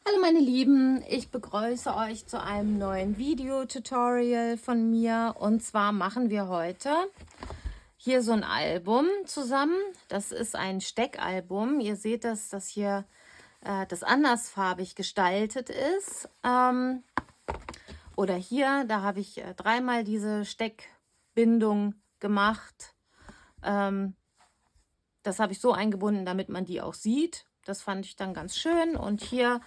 Hallo meine Lieben, ich begrüße euch zu einem neuen Video-Tutorial von mir. Und zwar machen wir heute hier so ein Album zusammen. Das ist ein Steckalbum. Ihr seht, dass das hier das andersfarbig gestaltet ist. Oder hier, da habe ich dreimal diese Steckbindung gemacht. Das habe ich so eingebunden, damit man die auch sieht. Das fand ich dann ganz schön. Und hier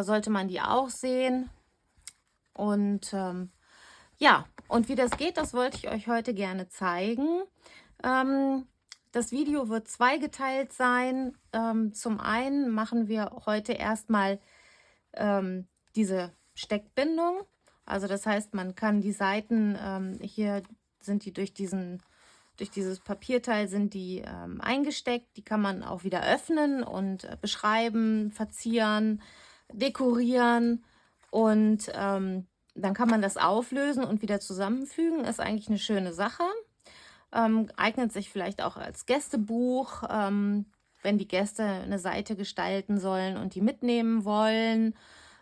sollte man die auch sehen. Und ja, und wie das geht, das wollte ich euch heute gerne zeigen. Das Video wird zweigeteilt sein. Zum einen machen wir heute erstmal diese Steckbindung. Also das heißt, man kann die Seiten, hier sind die durch dieses Papierteil sind die eingesteckt. Die kann man auch wieder öffnen und beschreiben, verzieren, dekorieren. Und dann kann man das auflösen und wieder zusammenfügen. Ist eigentlich eine schöne Sache. Eignet sich vielleicht auch als Gästebuch, wenn die Gäste eine Seite gestalten sollen und die mitnehmen wollen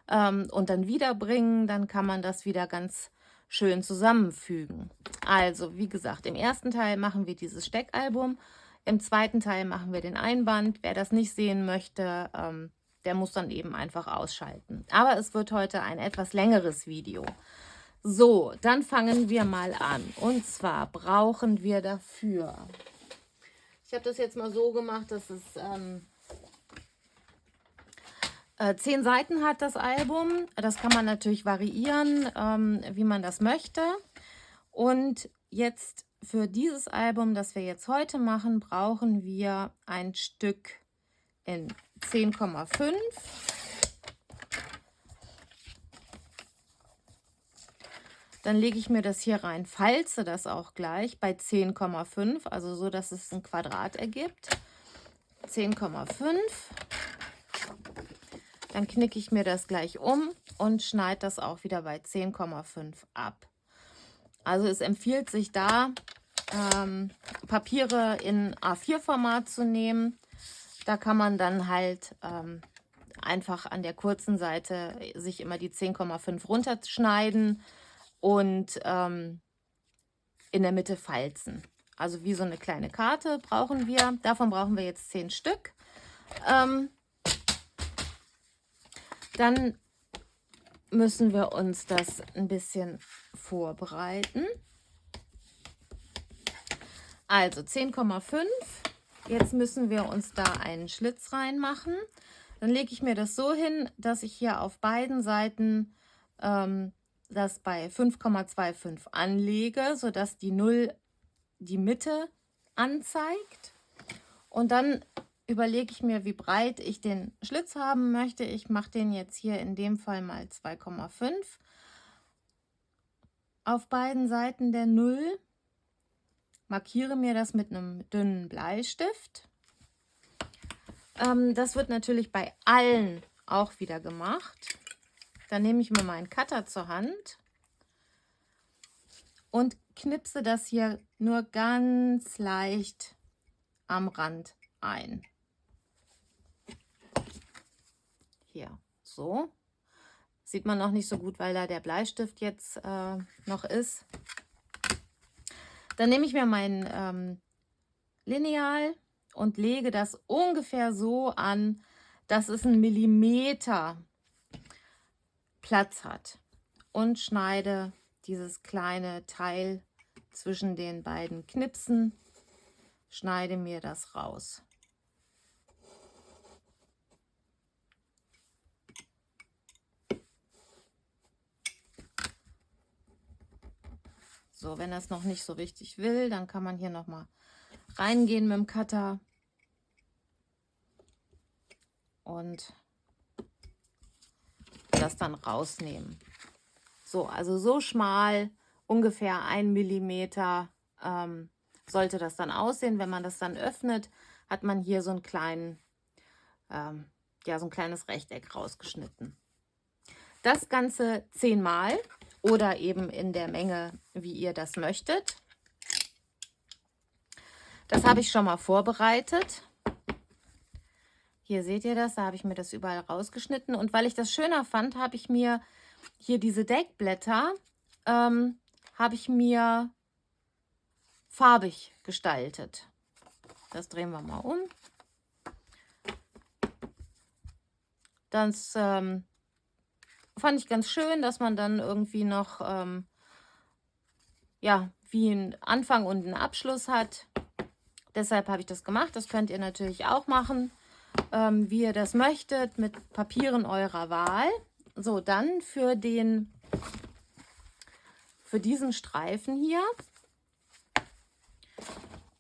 und dann wiederbringen, dann kann man das wieder ganz schön zusammenfügen. Also, wie gesagt, im ersten Teil machen wir dieses Steckalbum, im zweiten Teil machen wir den Einband. Wer das nicht sehen möchte, der muss dann eben einfach ausschalten. Aber es wird heute ein etwas längeres Video. So, dann fangen wir mal an. Und zwar brauchen wir dafür, ich habe das jetzt mal so gemacht, dass es 10 Seiten hat, das Album. Das kann man natürlich variieren, wie man das möchte. Und jetzt für dieses Album, das wir jetzt heute machen, brauchen wir ein Stück in 10,5. Dann lege ich mir das hier rein, falze das auch gleich bei 10,5, also so, dass es ein Quadrat ergibt. 10,5. Dann knicke ich mir das gleich um und schneide das auch wieder bei 10,5 ab. Also es empfiehlt sich da, Papiere in A4-Format zu nehmen. Da kann man dann halt einfach an der kurzen Seite sich immer die 10,5 runterschneiden und in der Mitte falzen. Also wie so eine kleine Karte brauchen wir. Davon brauchen wir jetzt 10 Stück. Dann müssen wir uns das ein bisschen vorbereiten. Also 10,5. Jetzt müssen wir uns da einen Schlitz reinmachen. Dann lege ich mir das so hin, dass ich hier auf beiden Seiten das bei 5,25 anlege, sodass die 0 die Mitte anzeigt. Und dann überlege ich mir, wie breit ich den Schlitz haben möchte. Ich mache den jetzt hier in dem Fall mal 2,5 auf beiden Seiten der 0. Markiere mir das mit einem dünnen Bleistift. Das wird natürlich bei allen auch wieder gemacht. Dann nehme ich mir meinen Cutter zur Hand und knipse das hier nur ganz leicht am Rand ein. Hier, so. Sieht man noch nicht so gut, weil da der Bleistift jetzt noch ist. Dann nehme ich mir mein Lineal und lege das ungefähr so an, dass es 1 Millimeter Platz hat. Und schneide dieses kleine Teil zwischen den beiden Knipsen, schneide mir das raus. So, wenn das noch nicht so richtig will, dann kann man hier noch mal reingehen mit dem Cutter und das dann rausnehmen. So, also so schmal, ungefähr 1 Millimeter sollte das dann aussehen. Wenn man das dann öffnet, hat man hier so einen kleinen, ja, so ein kleines Rechteck rausgeschnitten. Das Ganze 10 Mal oder eben in der Menge, wie ihr das möchtet. Das habe ich schon mal vorbereitet. Hier seht ihr das, da habe ich mir das überall rausgeschnitten. Und weil ich das schöner fand, habe ich mir hier diese Deckblätter, habe ich mir farbig gestaltet. Das drehen wir mal um. Das fand ich ganz schön, dass man dann irgendwie noch ja, wie einen Anfang und einen Abschluss hat. Deshalb habe ich das gemacht. Das könnt ihr natürlich auch machen, wie ihr das möchtet, mit Papieren eurer Wahl. So, dann für diesen Streifen hier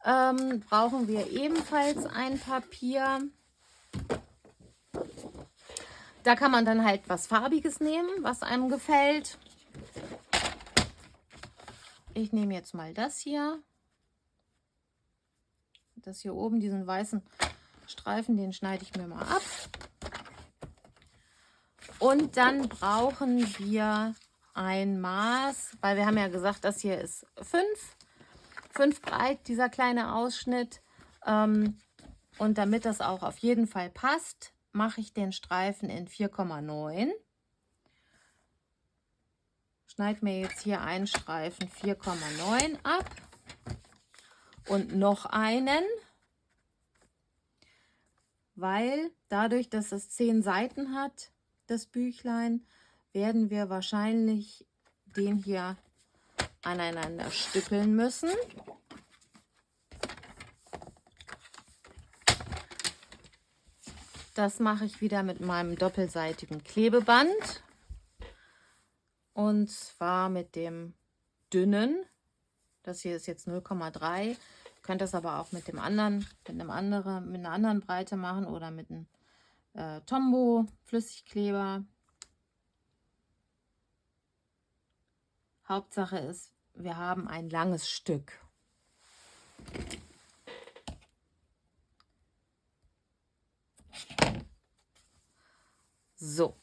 brauchen wir ebenfalls ein Papier. Da kann man dann halt was Farbiges nehmen, was einem gefällt. Ich nehme jetzt mal das hier. Das hier oben, diesen weißen Streifen, den schneide ich mir mal ab. Und dann brauchen wir ein Maß, weil wir haben ja gesagt, das hier ist 5 breit, dieser kleine Ausschnitt. Und damit das auch auf jeden Fall passt, mache ich den Streifen in 4,9. Schneide mir jetzt hier einen Streifen 4,9 ab und noch einen, weil dadurch, dass es 10 Seiten hat, das Büchlein, werden wir wahrscheinlich den hier aneinander stückeln müssen. Das mache ich wieder mit meinem doppelseitigen Klebeband. Und zwar mit dem dünnen. Das hier ist jetzt 0,3. Ihr könnt das aber auch mit dem anderen, mit einer anderen Breite machen oder mit einem Tombow Flüssigkleber. Hauptsache ist, wir haben ein langes Stück. So.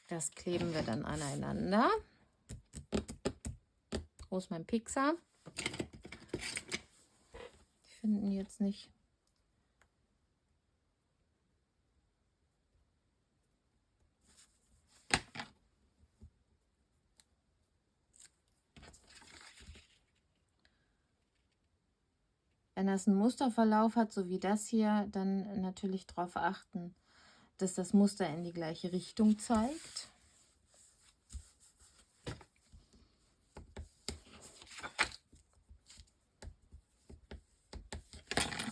Das kleben wir dann aneinander. Wo ist mein Pickser? Ich finde ihn jetzt nicht. Wenn das einen Musterverlauf hat, so wie das hier, dann natürlich darauf achten, dass das Muster in die gleiche Richtung zeigt.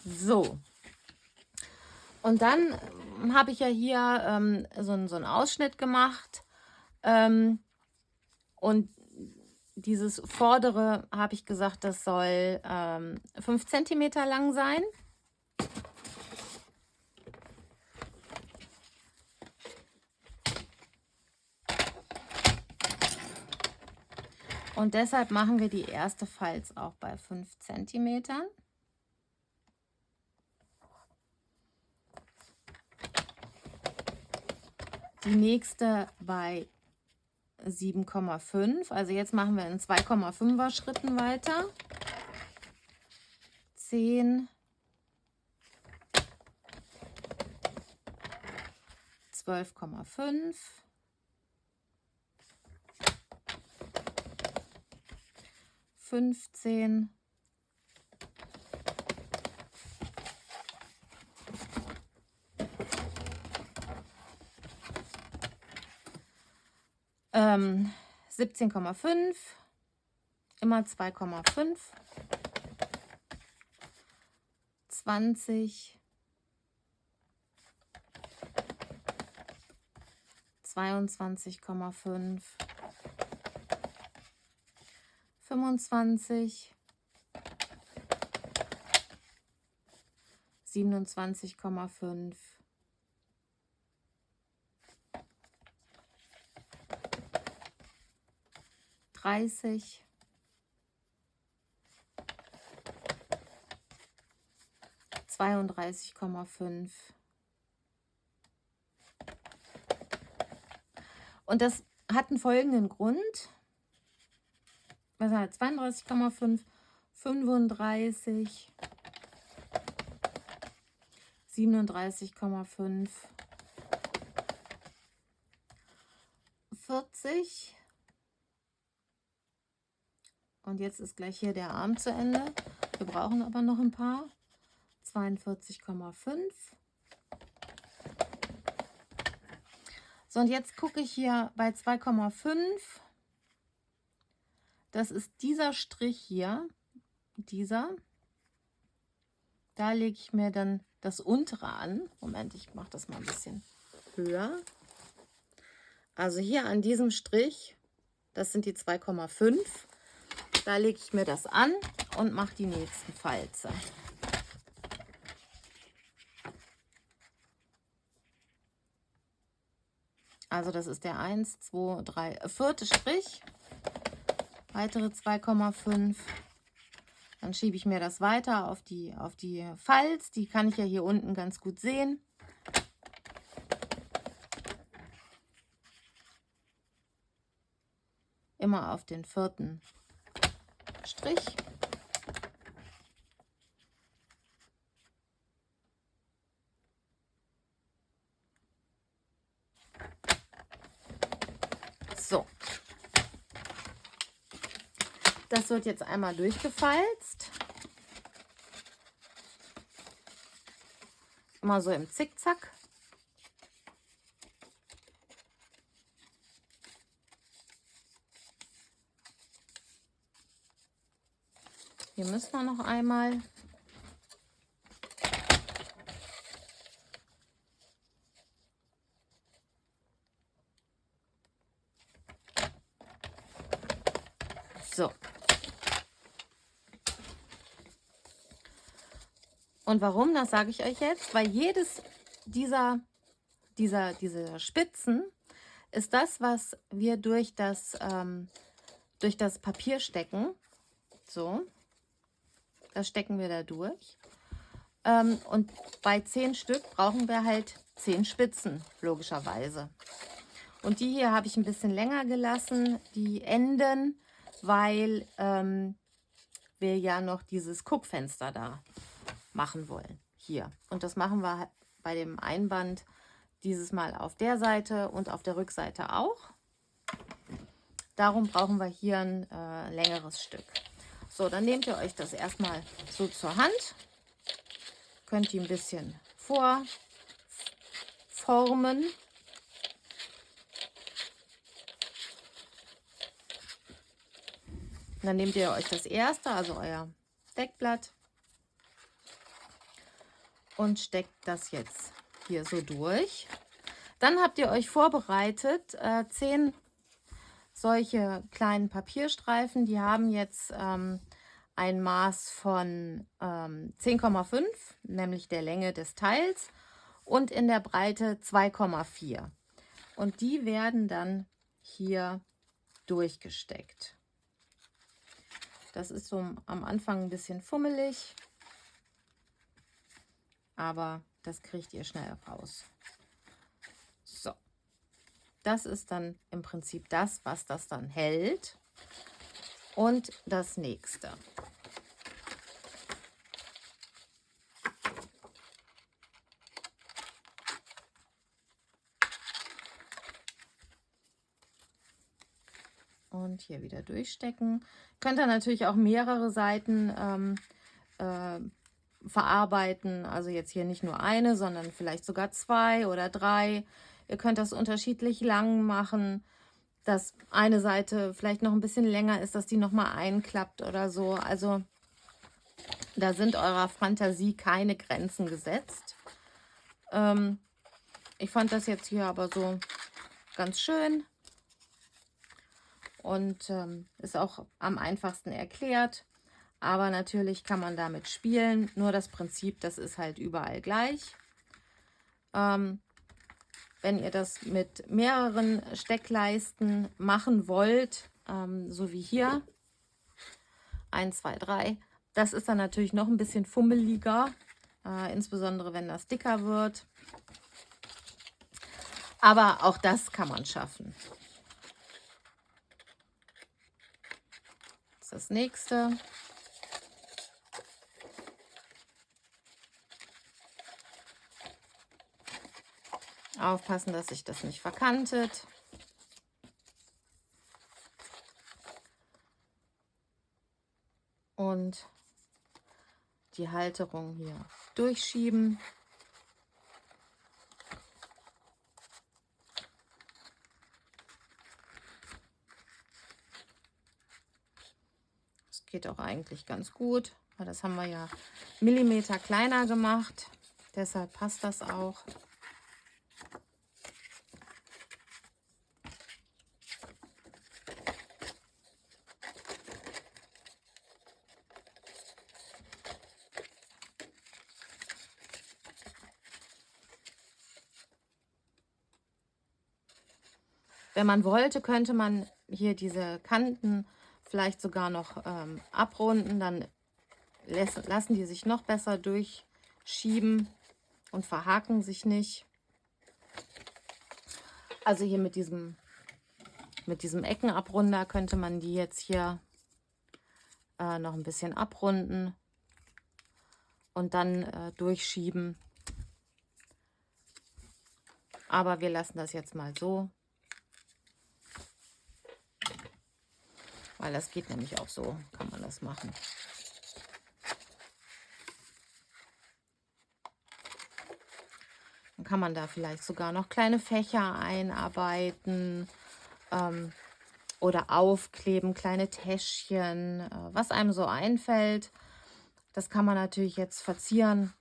So. Und dann habe ich ja hier so einen Ausschnitt gemacht. Und dieses vordere, habe ich gesagt, das soll 5 cm lang sein. Und deshalb machen wir die erste Falz auch bei 5 cm. Die nächste bei 7,5. Also jetzt machen wir in 2,5er Schritten weiter. 10, 12,5, 15, 17,5, immer 2,5, 20, 22,5, 25, 27,5, 30, 32,5. Und das hat einen folgenden Grund. Was hat 32,5, 35, 37,5, 40. Und jetzt ist gleich hier der Arm zu Ende. Wir brauchen aber noch ein paar. 42,5. So, und jetzt gucke ich hier bei 2,5. Das ist dieser Strich hier. Dieser. Da lege ich mir dann das untere an. Moment, ich mache das mal ein bisschen höher. Also hier an diesem Strich, das sind die 2,5. Da lege ich mir das an und mache die nächsten Falze. Also das ist der 1, 2, 3, vierte Strich. Weitere 2,5. Dann schiebe ich mir das weiter auf die Falz. Die kann ich ja hier unten ganz gut sehen. Immer auf den vierten Strich. So. Das wird jetzt einmal durchgefalzt. Immer so im Zickzack. Hier müssen wir noch einmal. So. Und warum, das sage ich euch jetzt, weil jedes dieser Spitzen ist das, was wir durch das Papier stecken. So, das stecken wir da durch. Und bei 10 Stück brauchen wir halt 10 Spitzen, logischerweise. Und die hier habe ich ein bisschen länger gelassen, die Enden, weil wir ja noch dieses Guckfenster da machen wollen. Hier. Und das machen wir bei dem Einband dieses Mal auf der Seite und auf der Rückseite auch. Darum brauchen wir hier ein längeres Stück. So, dann nehmt ihr euch das erstmal so zur Hand. Könnt ihr ein bisschen vorformen. Dann nehmt ihr euch das erste, also euer Deckblatt, und steckt das jetzt hier so durch. Dann habt ihr euch vorbereitet 10 solche kleinen Papierstreifen. Die haben jetzt ein Maß von 10,5, nämlich der Länge des Teils, und in der Breite 2,4. Und die werden dann hier durchgesteckt. Das ist so am Anfang ein bisschen fummelig, aber das kriegt ihr schnell raus. So, das ist dann im Prinzip das, was das dann hält. Und das nächste. Und hier wieder durchstecken. Könnt ihr natürlich auch mehrere Seiten verarbeiten. Also jetzt hier nicht nur eine, sondern vielleicht sogar 2 oder 3. Ihr könnt das unterschiedlich lang machen, dass eine Seite vielleicht noch ein bisschen länger ist, dass die nochmal einklappt oder so. Also da sind eurer Fantasie keine Grenzen gesetzt. Ich fand das jetzt hier aber so ganz schön. Und ist auch am einfachsten erklärt. Aber natürlich kann man damit spielen. Nur das Prinzip, das ist halt überall gleich. Wenn ihr das mit mehreren Steckleisten machen wollt, so wie hier, 1, 2, 3, das ist dann natürlich noch ein bisschen fummeliger, insbesondere wenn das dicker wird. Aber auch das kann man schaffen. Das ist das nächste. Aufpassen, dass sich das nicht verkantet. Und die Halterung hier durchschieben. Das geht auch eigentlich ganz gut, weil das haben wir ja Millimeter kleiner gemacht. Deshalb passt das auch. Wenn man wollte, könnte man hier diese Kanten vielleicht sogar noch abrunden. Dann lassen die sich noch besser durchschieben und verhaken sich nicht. Also hier mit diesem Eckenabrunder könnte man die jetzt hier noch ein bisschen abrunden und dann durchschieben. Aber wir lassen das jetzt mal so. Weil das geht nämlich auch so, kann man das machen. Dann kann man da vielleicht sogar noch kleine Fächer einarbeiten oder aufkleben, kleine Täschchen, was einem so einfällt. Das kann man natürlich jetzt verzieren.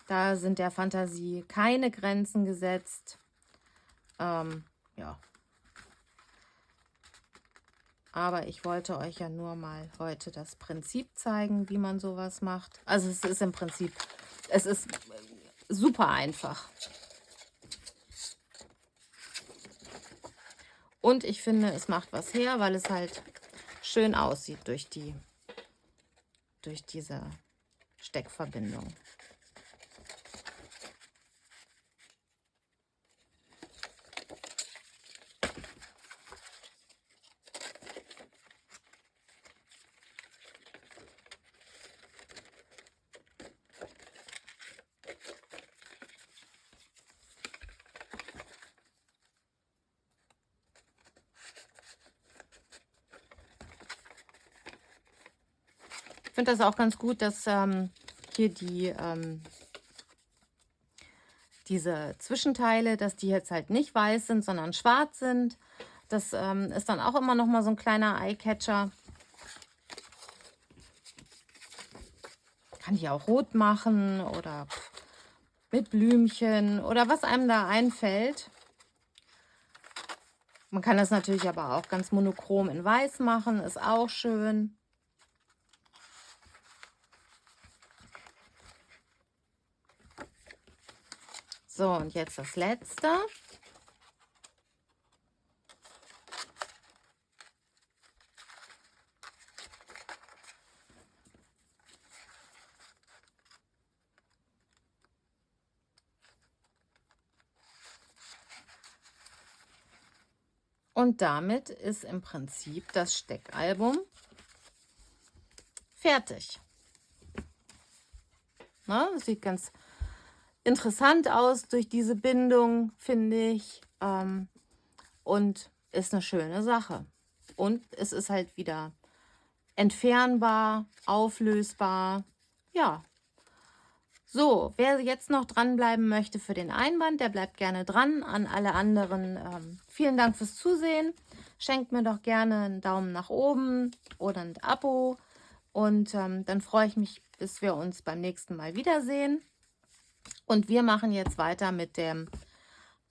Da sind der Fantasie keine Grenzen gesetzt. Ja. Aber ich wollte euch ja nur mal heute das Prinzip zeigen, wie man sowas macht. Also es ist im Prinzip, es ist super einfach. Und ich finde, es macht was her, weil es halt schön aussieht durch diese Steckverbindung. Ich finde das auch ganz gut, dass hier diese Zwischenteile, dass die jetzt halt nicht weiß sind, sondern schwarz sind. Das ist dann auch immer noch mal so ein kleiner Eyecatcher. Kann ich auch rot machen oder mit Blümchen oder was einem da einfällt. Man kann das natürlich aber auch ganz monochrom in weiß machen, ist auch schön. So, und jetzt das letzte. Und damit ist im Prinzip das Steckalbum fertig. Na, das sieht ganz interessant aus durch diese Bindung, finde ich. Und ist eine schöne Sache. Und es ist halt wieder entfernbar, auflösbar. Ja. So, wer jetzt noch dranbleiben möchte für den Einband, der bleibt gerne dran. An alle anderen, vielen Dank fürs Zusehen. Schenkt mir doch gerne einen Daumen nach oben oder ein Abo. Und dann freue ich mich, bis wir uns beim nächsten Mal wiedersehen. Und wir machen jetzt weiter mit dem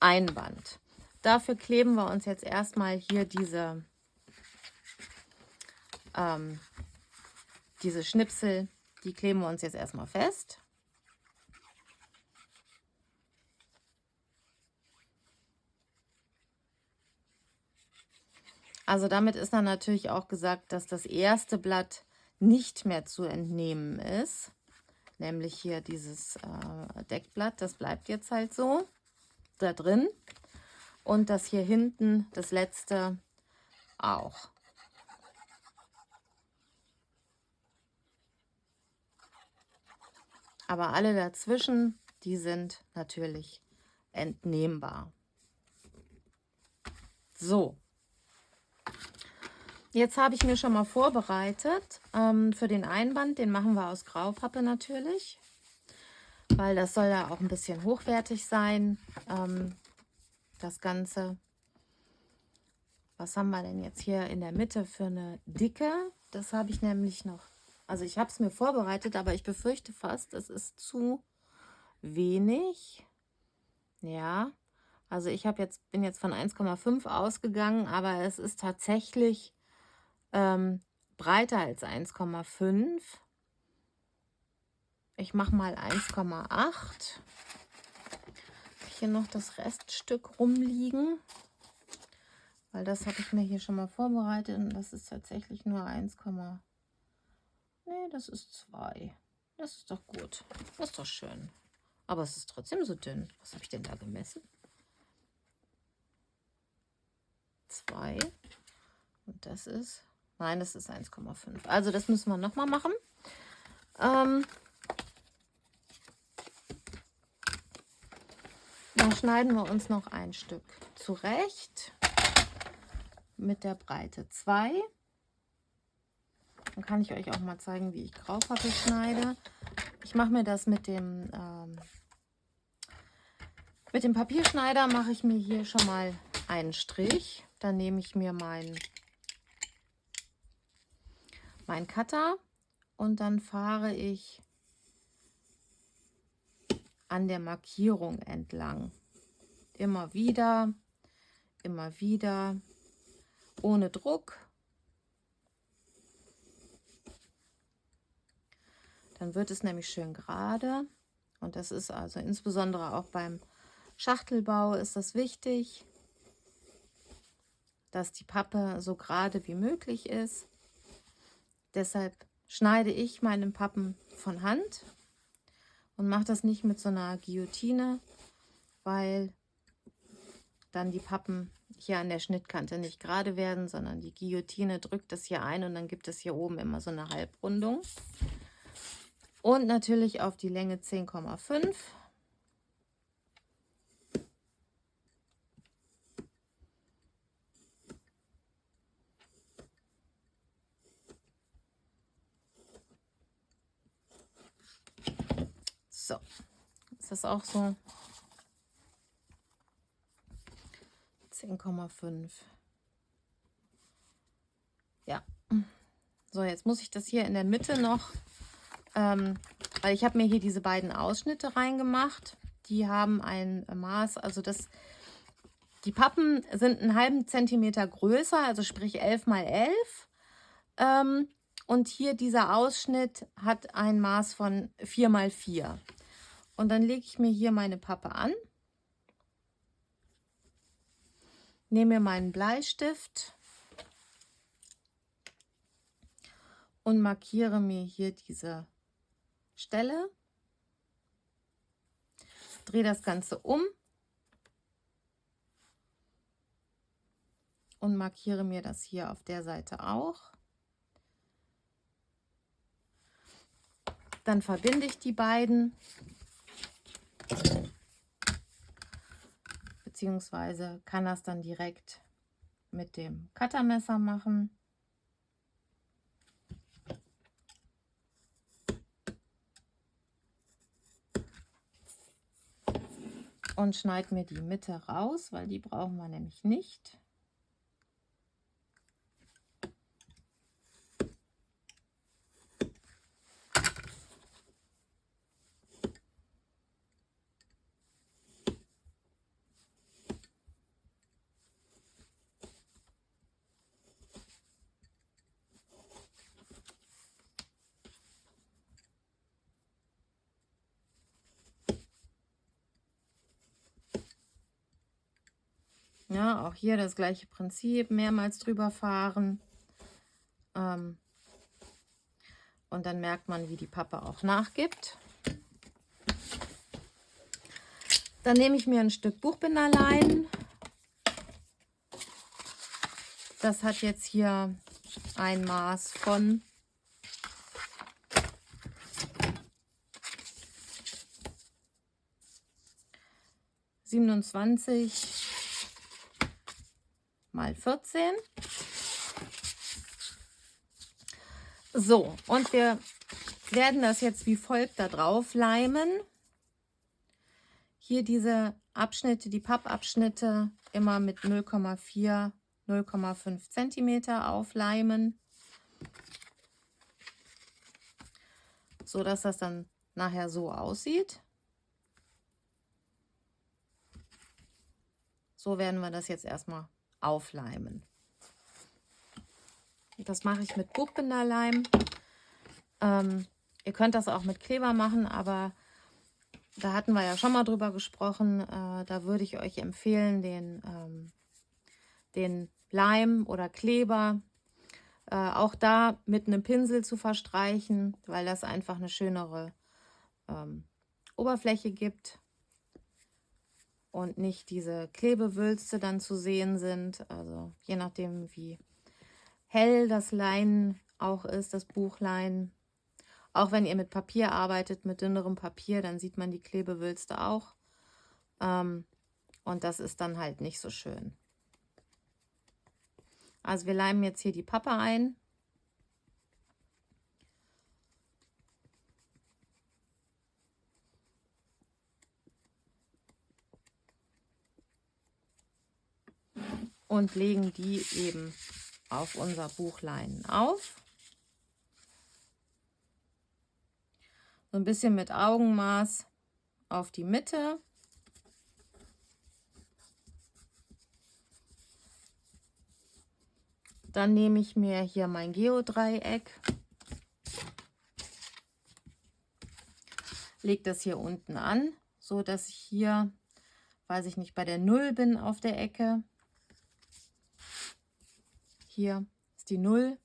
Einband. Dafür kleben wir uns jetzt erstmal hier diese Schnipsel, die kleben wir uns jetzt erstmal fest. Also damit ist dann natürlich auch gesagt, dass das erste Blatt nicht mehr zu entnehmen ist. Nämlich hier dieses Deckblatt, das bleibt jetzt halt so da drin. Und das hier hinten, das letzte, auch. Aber alle dazwischen, die sind natürlich entnehmbar. So, jetzt habe ich mir schon mal vorbereitet für den Einband. Den machen wir aus Graupappe natürlich, weil das soll ja auch ein bisschen hochwertig sein, das Ganze. Was haben wir denn jetzt hier in der Mitte für eine Dicke? Das habe ich nämlich noch. Also ich habe es mir vorbereitet, aber ich befürchte fast, es ist zu wenig. Ja, also ich bin jetzt von 1,5 ausgegangen, aber es ist tatsächlich breiter als 1,5. Ich mache mal 1,8. Hier noch das Reststück rumliegen, weil das habe ich mir hier schon mal vorbereitet und das ist tatsächlich nur 1, nee, das ist 2. Das ist doch gut. Das ist doch schön. Aber es ist trotzdem so dünn. Was habe ich denn da gemessen? 2. Und das ist, nein, das ist 1,5. Also das müssen wir nochmal machen. Dann schneiden wir uns noch ein Stück zurecht mit der Breite 2. Dann kann ich euch auch mal zeigen, wie ich Graupappe schneide. Ich mache mir das mit dem Papierschneider, mache ich mir hier schon mal einen Strich. Dann nehme ich mir meinen Cutter und dann fahre ich an der Markierung entlang. Immer wieder, ohne Druck. Dann wird es nämlich schön gerade. Und das ist also insbesondere auch beim Schachtelbau ist das wichtig, dass die Pappe so gerade wie möglich ist. Deshalb schneide ich meine Pappen von Hand und mache das nicht mit so einer Guillotine, weil dann die Pappen hier an der Schnittkante nicht gerade werden, sondern die Guillotine drückt das hier ein und dann gibt es hier oben immer so eine Halbrundung. Und natürlich auf die Länge 10,5. So, ist das auch so? 10,5. Ja. So, jetzt muss ich das hier in der Mitte noch, weil ich habe mir hier diese beiden Ausschnitte reingemacht. Die haben ein Maß, also die Pappen sind einen halben Zentimeter größer, also sprich 11 mal 11. Und hier dieser Ausschnitt hat ein Maß von 4 mal 4. Und dann lege ich mir hier meine Pappe an, nehme mir meinen Bleistift und markiere mir hier diese Stelle, drehe das Ganze um und markiere mir das hier auf der Seite auch. Dann verbinde ich die beiden, beziehungsweise kann das dann direkt mit dem Cuttermesser machen. Und schneide mir die Mitte raus, weil die brauchen wir nämlich nicht. Ja, auch hier das gleiche Prinzip, mehrmals drüber fahren. Und dann merkt man, wie die Pappe auch nachgibt. Dann nehme ich mir ein Stück Buchbinderlein. Das hat jetzt hier ein Maß von 27 mal 14. So, und wir werden das jetzt wie folgt da drauf leimen. Hier diese Abschnitte, die Pappabschnitte, immer mit 0,4, 0,5 cm aufleimen, so dass das dann nachher so aussieht. So werden wir das jetzt erstmal aufleimen. Das mache ich mit Buchbinderleim. Ihr könnt das auch mit Kleber machen, aber da hatten wir ja schon mal drüber gesprochen. Da würde ich euch empfehlen, den Leim oder Kleber auch da mit einem Pinsel zu verstreichen, weil das einfach eine schönere Oberfläche gibt und nicht diese Klebewülste dann zu sehen sind. Also je nachdem, wie hell das Lein auch ist, das Buchlein. Auch wenn ihr mit Papier arbeitet, mit dünnerem Papier, dann sieht man die Klebewülste auch. Und das ist dann halt nicht so schön. Also wir leimen jetzt hier die Pappe ein. Und legen die eben auf unser Buchlein auf. So ein bisschen mit Augenmaß auf die Mitte. Dann nehme ich mir hier mein Geodreieck, lege das hier unten an, so dass ich hier, weiß ich nicht, bei der 0 bin auf der Ecke. Hier ist die 0.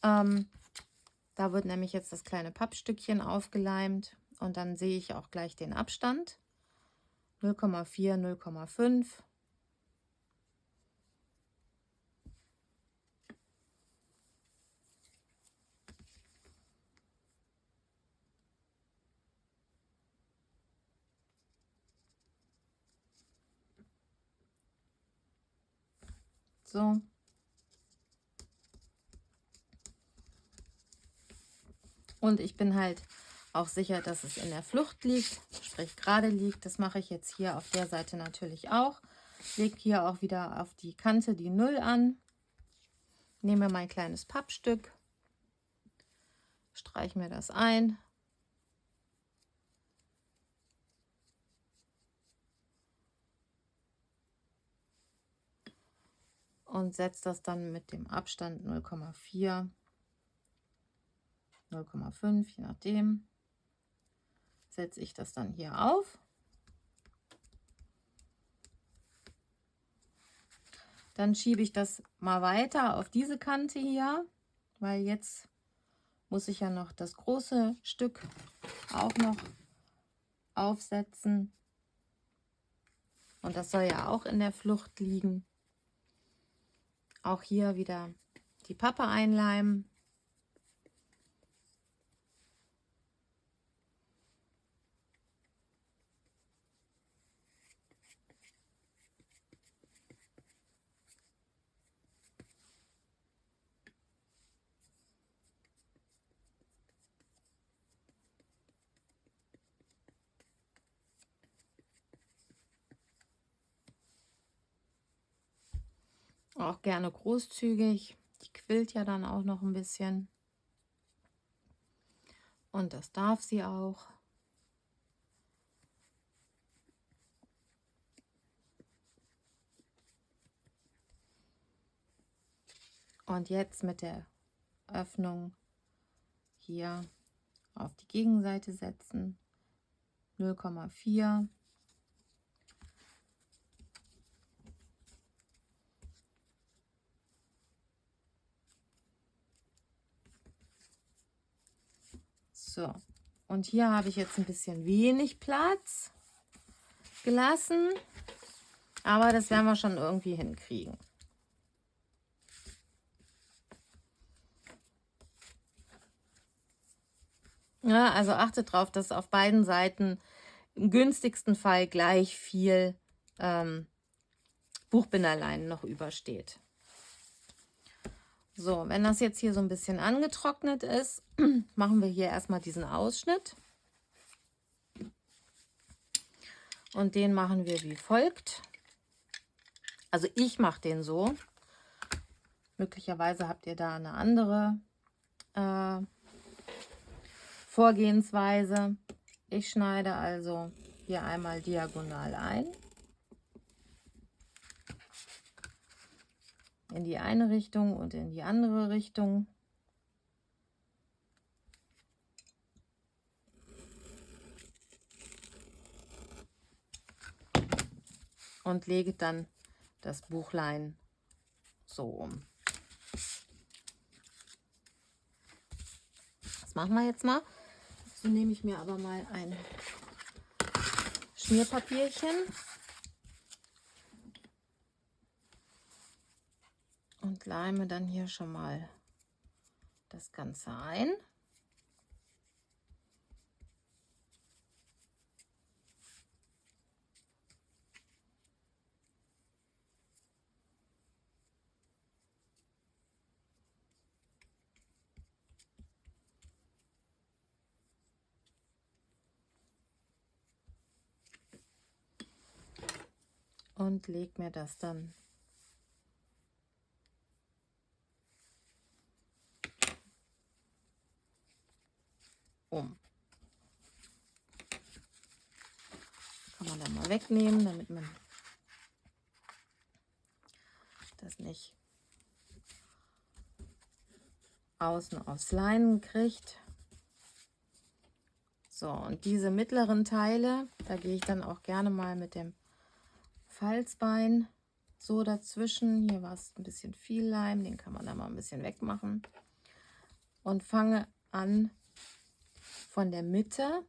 Da wird nämlich jetzt das kleine Pappstückchen aufgeleimt und dann sehe ich auch gleich den Abstand. 0,4, 0,5. So. Und ich bin halt auch sicher, dass es in der Flucht liegt, sprich gerade liegt. Das mache ich jetzt hier auf der Seite natürlich auch. Lege hier auch wieder auf die Kante die 0 an. Nehme mein kleines Pappstück, streiche mir das ein. Und setze das dann mit dem Abstand 0,4, 0,5, je nachdem, setze ich das dann hier auf. Dann schiebe ich das mal weiter auf diese Kante hier, weil jetzt muss ich ja noch das große Stück auch noch aufsetzen. Und das soll ja auch in der Flucht liegen. Auch hier wieder die Pappe einleimen. Auch gerne großzügig. Die quillt ja dann auch noch ein bisschen. Und das darf sie auch. Und jetzt mit der Öffnung hier auf die Gegenseite setzen. 0,4. So, und hier habe ich jetzt ein bisschen wenig Platz gelassen, aber das werden wir schon irgendwie hinkriegen. Ja, also achtet darauf, dass auf beiden Seiten im günstigsten Fall gleich viel Buchbinderlein noch übersteht. So, wenn das jetzt hier so ein bisschen angetrocknet ist, machen wir hier erstmal diesen Ausschnitt. Und den machen wir wie folgt. Also ich mache den so. Möglicherweise habt ihr da eine andere Vorgehensweise. Ich schneide also hier einmal diagonal ein. In die eine Richtung und in die andere Richtung. Und lege dann das Buchlein so um. Das machen wir jetzt mal. So nehme ich mir aber mal ein Schmierpapierchen und leime dann hier schon mal das Ganze ein. Und lege mir das dann um. Kann man dann mal wegnehmen, damit man das nicht außen aufs Leinen kriegt. So, und diese mittleren Teile, da gehe ich dann auch gerne mal mit dem Falzbein so dazwischen. Hier war es ein bisschen viel Leim, den kann man da mal ein bisschen wegmachen. Und fange an von der Mitte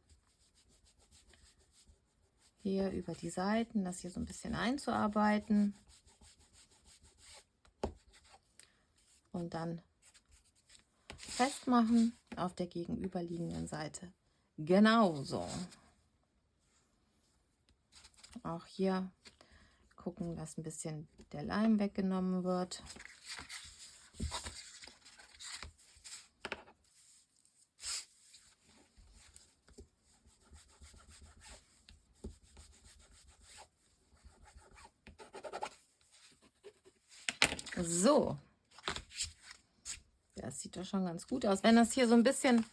hier über die Seiten, das hier so ein bisschen einzuarbeiten. Und dann festmachen auf der gegenüberliegenden Seite. Genauso. Auch hier gucken, dass ein bisschen der Leim weggenommen wird. So. Das sieht doch schon ganz gut aus. Wenn das hier so ein bisschen,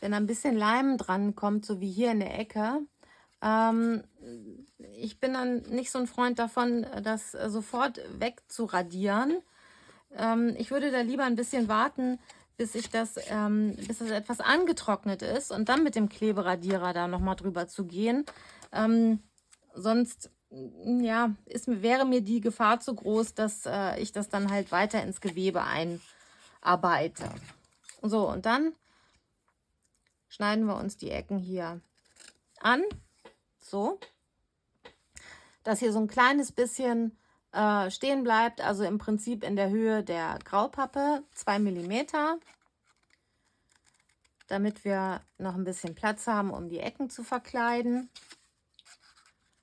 wenn ein bisschen Leim dran kommt, so wie hier in der Ecke, ich bin dann nicht so ein Freund davon, das sofort wegzuradieren. Ich würde da lieber ein bisschen warten, bis das etwas angetrocknet ist und dann mit dem Kleberadierer da nochmal drüber zu gehen. Sonst ja, wäre mir die Gefahr zu groß, dass ich das dann halt weiter ins Gewebe einarbeite. So, und dann schneiden wir uns die Ecken hier an. So, dass hier so ein kleines bisschen stehen bleibt, also im Prinzip in der Höhe der Graupappe, 2 mm, damit wir noch ein bisschen Platz haben, um die Ecken zu verkleiden.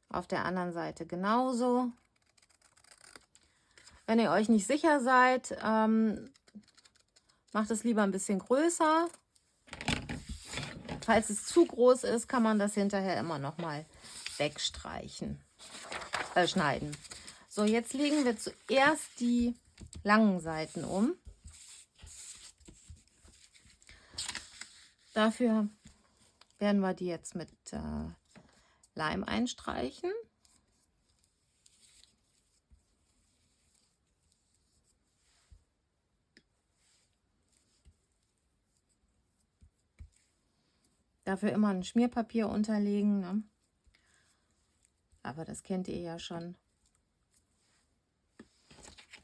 Auf der anderen Seite genauso. Wenn ihr euch nicht sicher seid, macht es lieber ein bisschen größer. Falls es zu groß ist, kann man das hinterher immer noch mal wegstreichen, schneiden. So, jetzt legen wir zuerst die langen Seiten um. Dafür werden wir die jetzt mit Leim einstreichen. Dafür immer ein Schmierpapier unterlegen, ne? Aber das kennt ihr ja schon.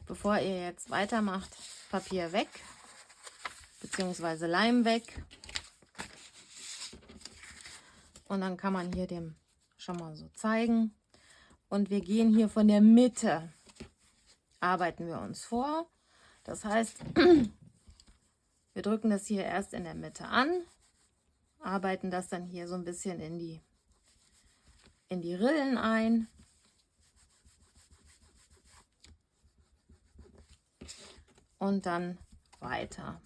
Bevor ihr jetzt weitermacht, Papier weg, beziehungsweise Leim weg. Und dann kann man hier dem schon mal so zeigen. Und wir gehen hier von der Mitte, arbeiten wir uns vor. Das heißt, wir drücken das hier erst in der Mitte an, arbeiten das dann hier so ein bisschen in die Rillen ein. und dann weiter.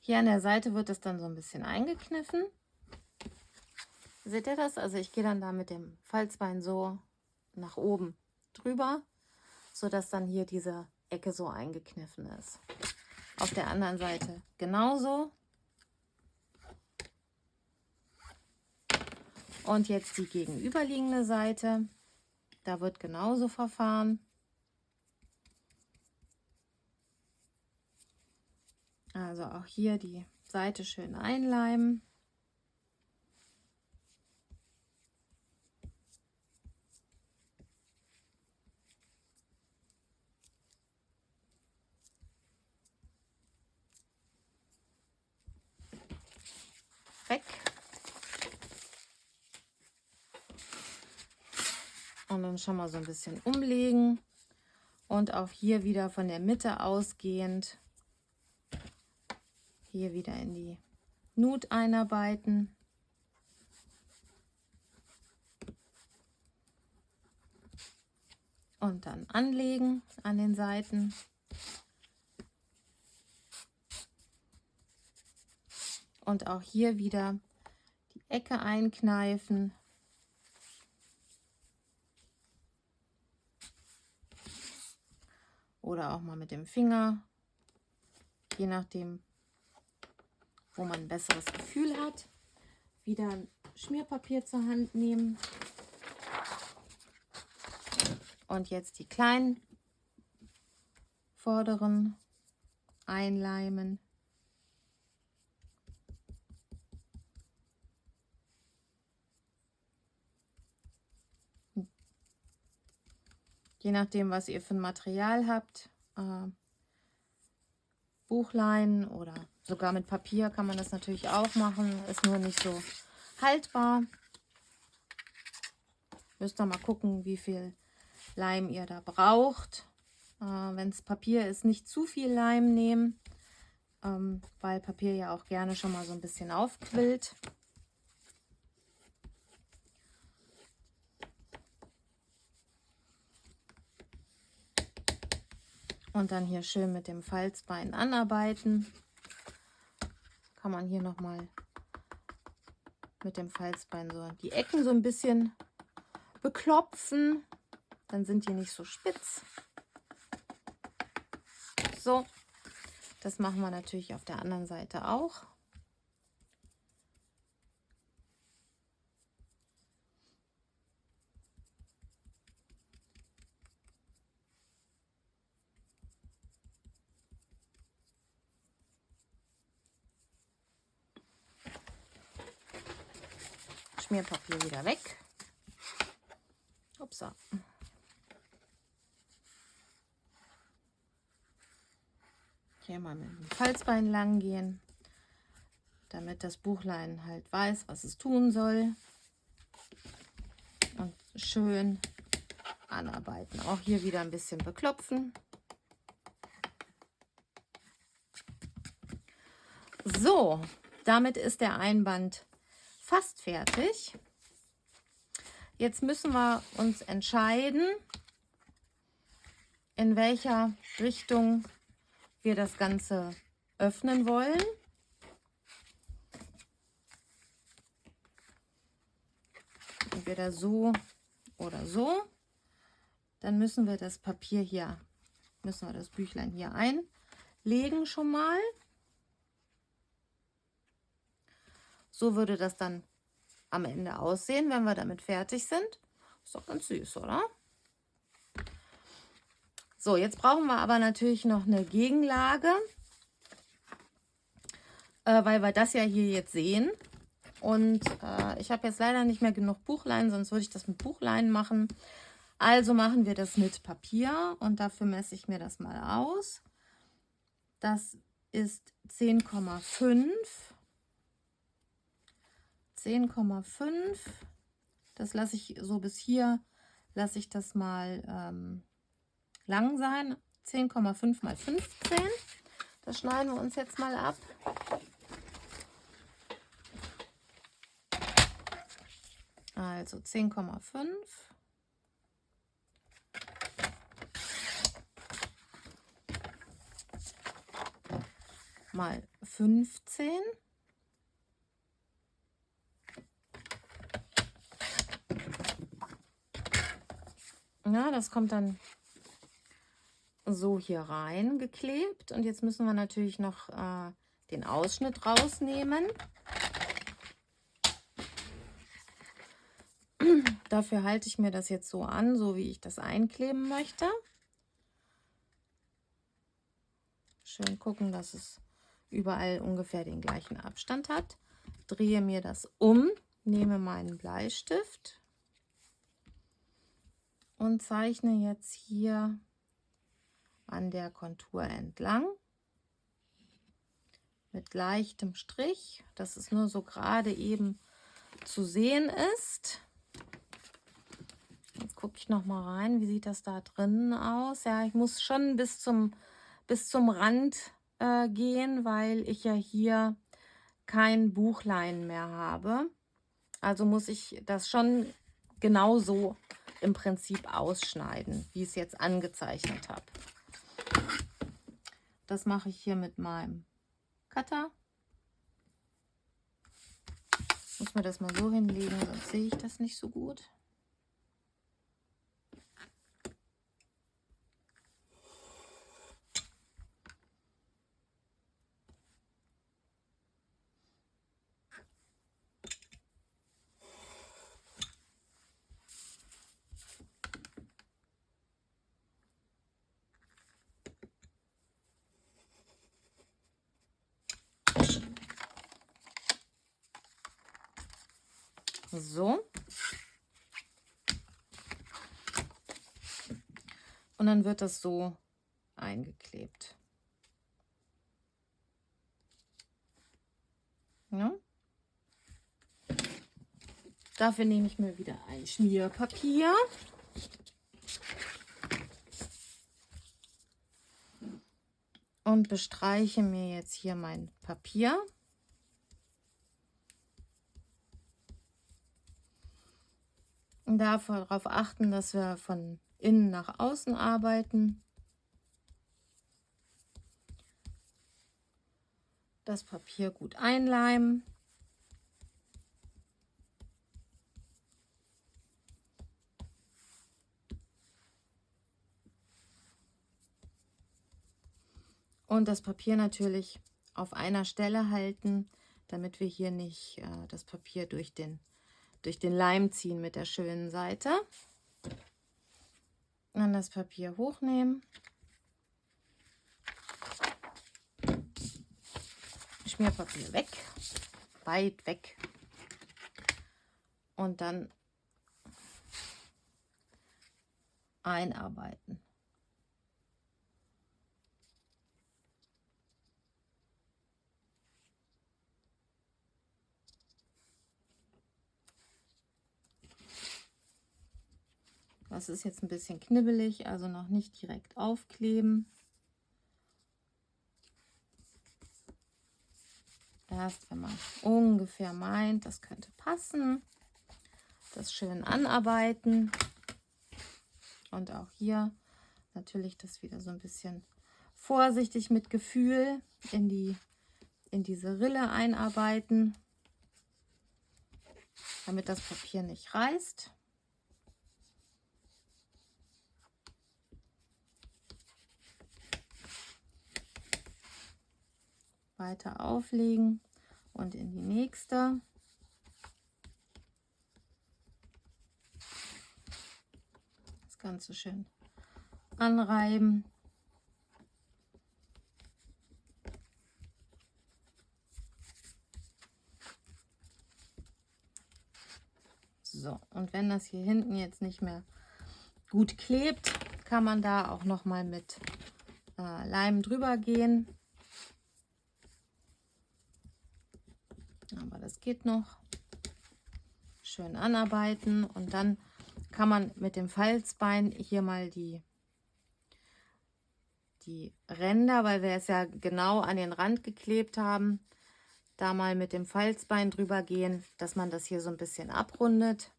Hier an der Seite wird es dann so ein bisschen eingekniffen. Seht ihr das? Also ich gehe dann da mit dem Falzbein so nach oben drüber, sodass dann hier diese Ecke so eingekniffen ist. Auf der anderen Seite genauso. Und jetzt die gegenüberliegende Seite. Da wird genauso verfahren. Also auch hier die Seite schön einleimen. Weg. Und dann schon mal so ein bisschen umlegen und auch hier wieder von der Mitte ausgehend hier wieder in die Nut einarbeiten. Und dann anlegen an den Seiten. Und auch hier wieder die Ecke einkneifen. Oder auch mal mit dem Finger, je nachdem, wo man ein besseres Gefühl hat. Wieder ein Schmierpapier zur Hand nehmen. Und jetzt die kleinen vorderen einleimen. Je nachdem, was ihr für ein Material habt, Buchlein oder sogar mit Papier kann man das natürlich auch machen, ist nur nicht so haltbar. Müsst ihr mal gucken, wie viel Leim ihr da braucht. Wenn es Papier ist, nicht zu viel Leim nehmen, weil Papier ja auch gerne schon mal so ein bisschen aufquillt. Und dann hier schön mit dem Falzbein anarbeiten. Kann man hier nochmal mit dem Falzbein so die Ecken so ein bisschen beklopfen. Dann sind die nicht so spitz. So, das machen wir natürlich auf der anderen Seite auch. Schmierpapier wieder weg. Upsa. Hier mal mit dem Falzbein lang gehen, damit das Buchlein halt weiß, was es tun soll. Und schön anarbeiten. Auch hier wieder ein bisschen beklopfen. So, damit ist der Einband fast fertig. Jetzt müssen wir uns entscheiden, in welcher Richtung wir das Ganze öffnen wollen. Entweder so oder so. Dann müssen wir das Papier hier, müssen wir das Büchlein hier einlegen schon mal. So würde das dann am Ende aussehen, wenn wir damit fertig sind. Ist doch ganz süß, oder? So, jetzt brauchen wir aber natürlich noch eine Gegenlage, weil wir das ja hier jetzt sehen. Und ich habe jetzt leider nicht mehr genug Buchlein, sonst würde ich das mit Buchlein machen. Also machen wir das mit Papier und dafür messe ich mir das mal aus. Das ist 10,5. 10,5. Das lasse ich so bis hier, lasse ich das mal lang sein. 10,5 mal 15. Das schneiden wir uns jetzt mal ab. Also 10,5 mal 15. Ja, das kommt dann so hier rein geklebt. Und jetzt müssen wir natürlich noch den Ausschnitt rausnehmen. Dafür halte ich mir das jetzt so an, so wie ich das einkleben möchte. Schön gucken, dass es überall ungefähr den gleichen Abstand hat. Drehe mir das um, nehme meinen Bleistift und zeichne jetzt hier an der Kontur entlang mit leichtem Strich, dass es nur so gerade eben zu sehen ist. Jetzt gucke ich noch mal rein, wie sieht das da drinnen aus? Ja, ich muss schon bis zum Rand gehen, weil ich ja hier kein Buchlein mehr habe. Also muss ich das schon genauso im Prinzip ausschneiden, wie ich es jetzt angezeichnet habe. Das mache ich hier mit meinem Cutter. Muss mir das mal so hinlegen, sonst sehe ich das nicht so gut. So. Und dann wird das so eingeklebt. Ja. Dafür nehme ich mir wieder ein Schmierpapier. Und bestreiche mir jetzt hier mein Papier. Und darauf achten, dass wir von innen nach außen arbeiten. Das Papier gut einleimen. Und das Papier natürlich auf einer Stelle halten, damit wir hier nicht das Papier durch den Leim ziehen mit der schönen Seite. Dann das Papier hochnehmen. Schmierpapier weg, weit weg. Und dann einarbeiten. Das ist jetzt ein bisschen knibbelig, also noch nicht direkt aufkleben. Erst wenn man ungefähr meint, das könnte passen, das schön anarbeiten. Und auch hier natürlich das wieder so ein bisschen vorsichtig mit Gefühl in diese Rille einarbeiten, damit das Papier nicht reißt. Weiter auflegen und in die nächste. Das Ganze schön anreiben. So, und wenn das hier hinten jetzt nicht mehr gut klebt, kann man da auch noch mal mit Leim drüber gehen. Aber das geht noch. Schön anarbeiten und dann kann man mit dem Falzbein hier mal die Ränder, weil wir es ja genau an den Rand geklebt haben, da mal mit dem Falzbein drüber gehen, dass man das hier so ein bisschen abrundet.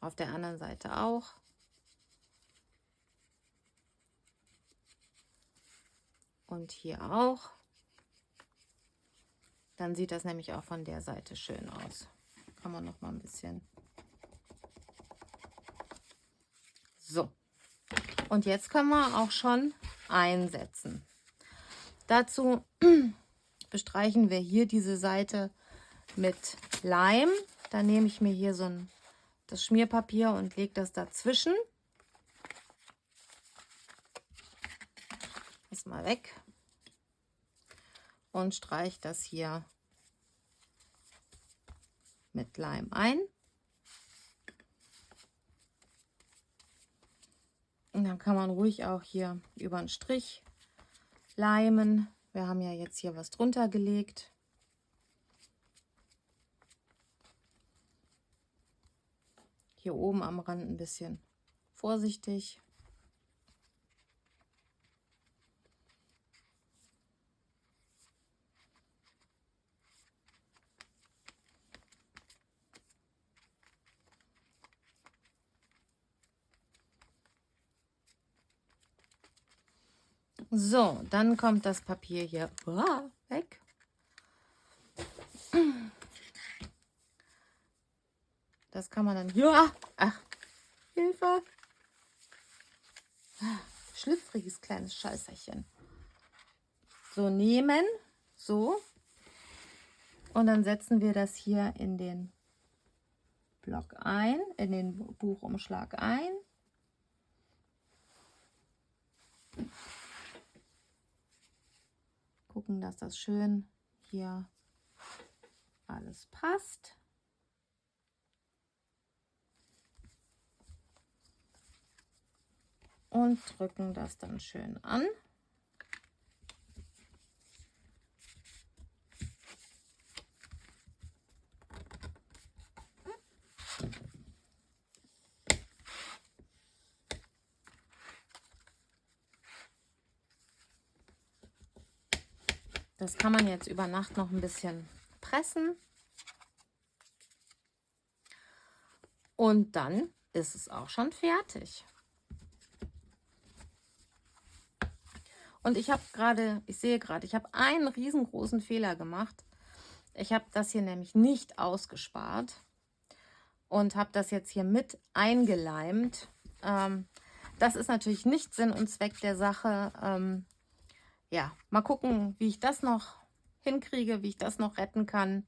Auf der anderen Seite auch. Und hier auch. Dann sieht das nämlich auch von der Seite schön aus. Kann man noch mal ein bisschen. So. Und jetzt können wir auch schon einsetzen. Dazu bestreichen wir hier diese Seite mit Leim. Dann nehme ich mir hier so das Schmierpapier und lege das dazwischen. Das mal weg. Und streiche das hier mit Leim ein. Und dann kann man ruhig auch hier über den Strich leimen. Wir haben ja jetzt hier was drunter gelegt. Hier oben am Rand ein bisschen vorsichtig. So, dann kommt das Papier hier weg. Das kann man dann hier, ach, Hilfe, schlüpfriges kleines Scheißerchen. So nehmen, so. Und dann setzen wir das hier in den Block ein, in den Buchumschlag ein. Gucken, dass das schön hier alles passt. Und drücken das dann schön an. Das kann man jetzt über Nacht noch ein bisschen pressen. Und dann ist es auch schon fertig. Und ich sehe gerade, ich habe einen riesengroßen Fehler gemacht. Ich habe das hier nämlich nicht ausgespart und habe das jetzt hier mit eingeleimt. Das ist natürlich nicht Sinn und Zweck der Sache. Ja, mal gucken, wie ich das noch hinkriege, wie ich das noch retten kann.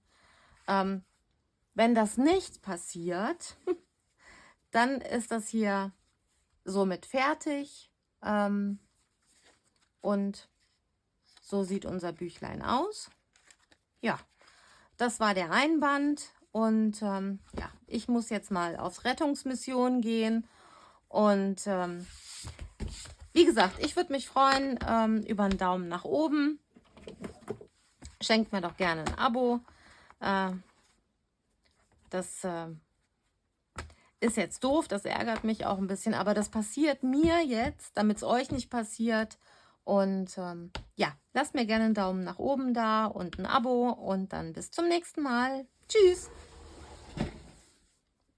Wenn das nicht passiert, dann ist das hier somit fertig. Und so sieht unser Büchlein aus. Ja, das war der Einband. Und ja, ich muss jetzt mal auf Rettungsmission gehen. Und wie gesagt, ich würde mich freuen über einen Daumen nach oben. Schenkt mir doch gerne ein Abo. Das ist jetzt doof, das ärgert mich auch ein bisschen, aber das passiert mir jetzt, damit es euch nicht passiert. Und ja, lasst mir gerne einen Daumen nach oben da und ein Abo und dann bis zum nächsten Mal. Tschüss!